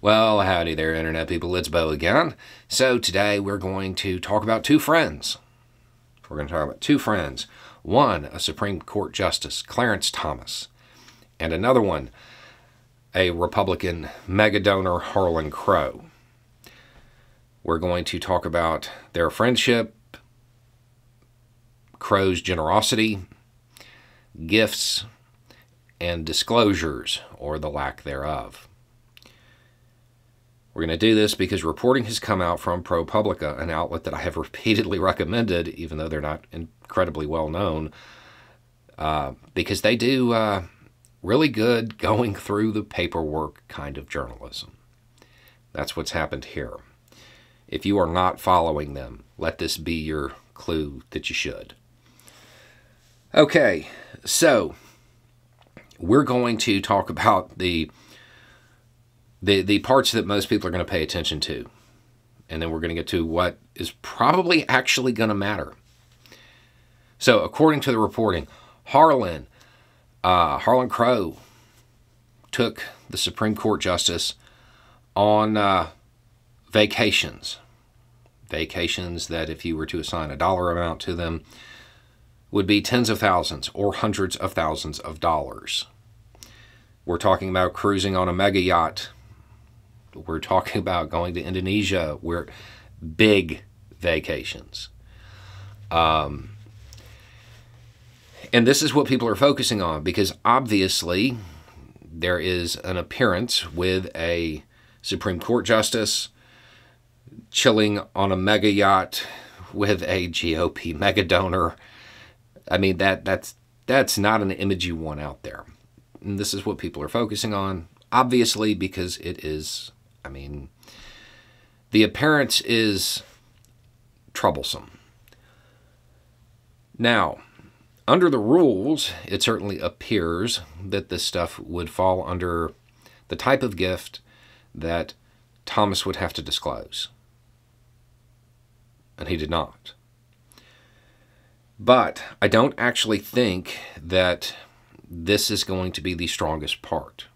Well, howdy there, Internet people. It's Bo again. So today we're going to talk about two friends. We're going to talk about two friends. One, a Supreme Court Justice, Clarence Thomas, and another one, a Republican mega donor, Harlan Crow. We're going to talk about their friendship, Crow's generosity, gifts, and disclosures, or the lack thereof. We're going to do this because reporting has come out from ProPublica, an outlet that I have repeatedly recommended, even though they're not incredibly well known, because they do really good going through the paperwork kind of journalism. That's what's happened here. If you are not following them, let this be your clue that you should. Okay, so we're going to talk about the parts that most people are going to pay attention to. And then we're going to get to what is probably actually going to matter. So according to the reporting, Harlan Crow took the Supreme Court Justice on vacations. Vacations that, if you were to assign a dollar amount to them, would be tens of thousands or hundreds of thousands of dollars. We're talking about cruising on a mega yacht. We're talking about going to Indonesia. We're big vacations. And this is what people are focusing on, because obviously there is an appearance with a Supreme Court Justice chilling on a mega yacht with a GOP mega donor. I mean, that's not an image you want out there. And this is what people are focusing on, obviously, because it is, I mean, the appearance is troublesome. Now, under the rules, it certainly appears that this stuff would fall under the type of gift that Thomas would have to disclose. And he did not. But I don't actually think that this is going to be the strongest part.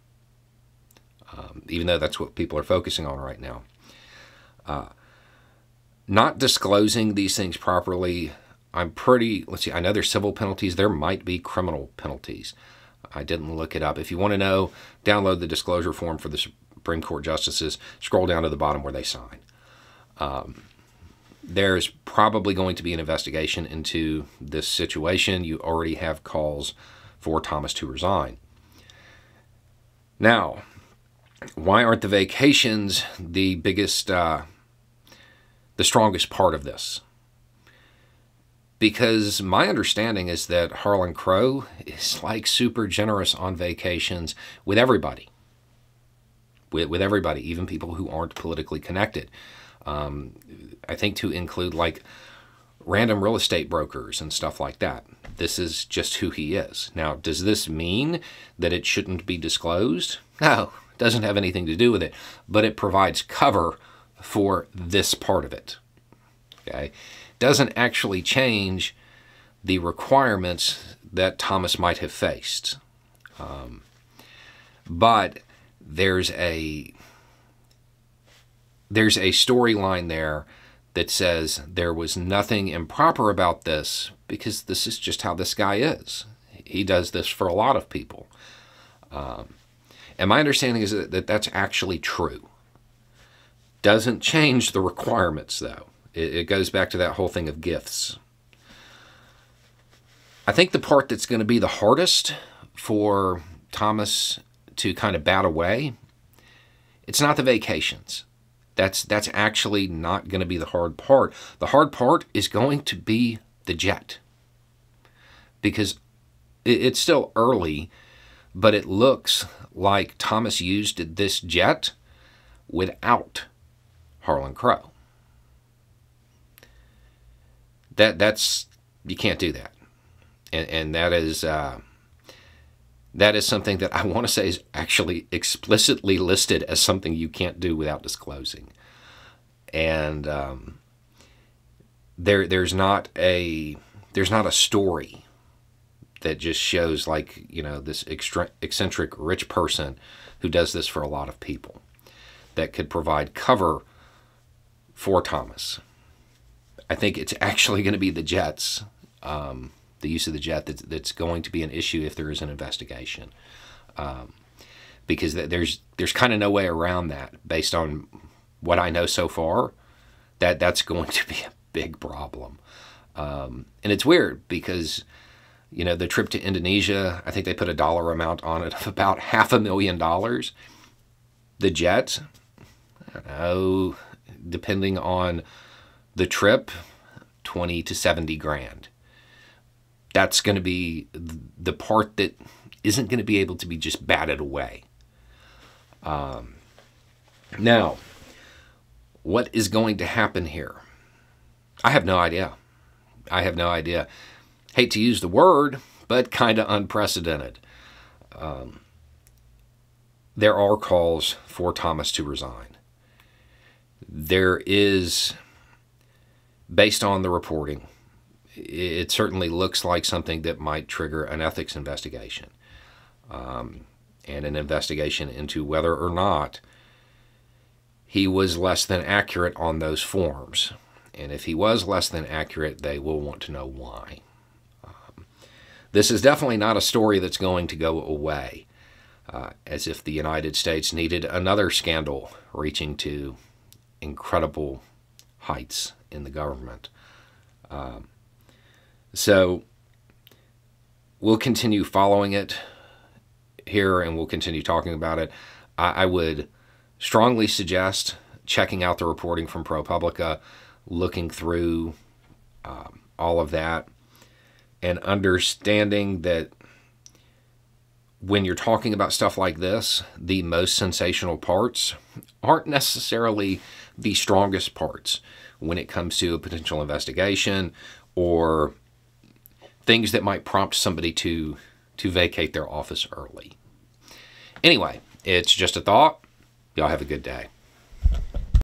Even though that's what people are focusing on right now. Not disclosing these things properly, I know there's civil penalties. There might be criminal penalties. I didn't look it up. If you want to know, download the disclosure form for the Supreme Court Justices. Scroll down to the bottom where they sign. There's probably going to be an investigation into this situation. You already have calls for Thomas to resign. Now, why aren't the vacations the biggest, the strongest part of this? Because my understanding is that Harlan Crow is like super generous on vacations with everybody. With everybody, even people who aren't politically connected. I think to include like random real estate brokers and stuff like that. This is just who he is. Now, does this mean that it shouldn't be disclosed? No, it doesn't have anything to do with it, but it provides cover for this part of it. Okay? Doesn't actually change the requirements that Thomas might have faced. But there's a storyline there that says there was nothing improper about this because this is just how this guy is. He does this for a lot of people. And my understanding is that that's actually true. Doesn't change the requirements, though. It goes back to that whole thing of gifts. I think the part that's going to be the hardest for Thomas to kind of bat away, it's not the vacations. That's actually not going to be the hard part. The hard part is going to be the jet. Because it's still early, but it looks like Thomas used this jet without Harlan Crow. That's you can't do that. And that is something that I want to say is actually explicitly listed as something you can't do without disclosing. And there's not a story that just shows, like, you know, this eccentric rich person who does this for a lot of people. that could provide cover for Thomas. I think it's actually going to be the jets, the use of the jet, that's going to be an issue if there is an investigation. Because there's kind of no way around that based on what I know so far, that's going to be a big problem. And it's weird because, the trip to Indonesia, I think they put a dollar amount on it of about $500,000. The jet, I don't know, depending on the trip, 20 to 70 grand. That's going to be the part that isn't going to be able to be just batted away. Now, what is going to happen here? I have no idea. Hate to use the word, but kind of unprecedented. There are calls for Thomas to resign. There is, based on the reporting, it certainly looks like something that might trigger an ethics investigation, and an investigation into whether or not he was less than accurate on those forms. And if he was less than accurate, they will want to know why. This is definitely not a story that's going to go away, as if the United States needed another scandal reaching to incredible heights in the government. So we'll continue following it here, and we'll continue talking about it. I would strongly suggest checking out the reporting from ProPublica, looking through all of that, and understanding that when you're talking about stuff like this, the most sensational parts aren't necessarily the strongest parts when it comes to a potential investigation or things that might prompt somebody to vacate their office early. Anyway, it's just a thought. Y'all have a good day.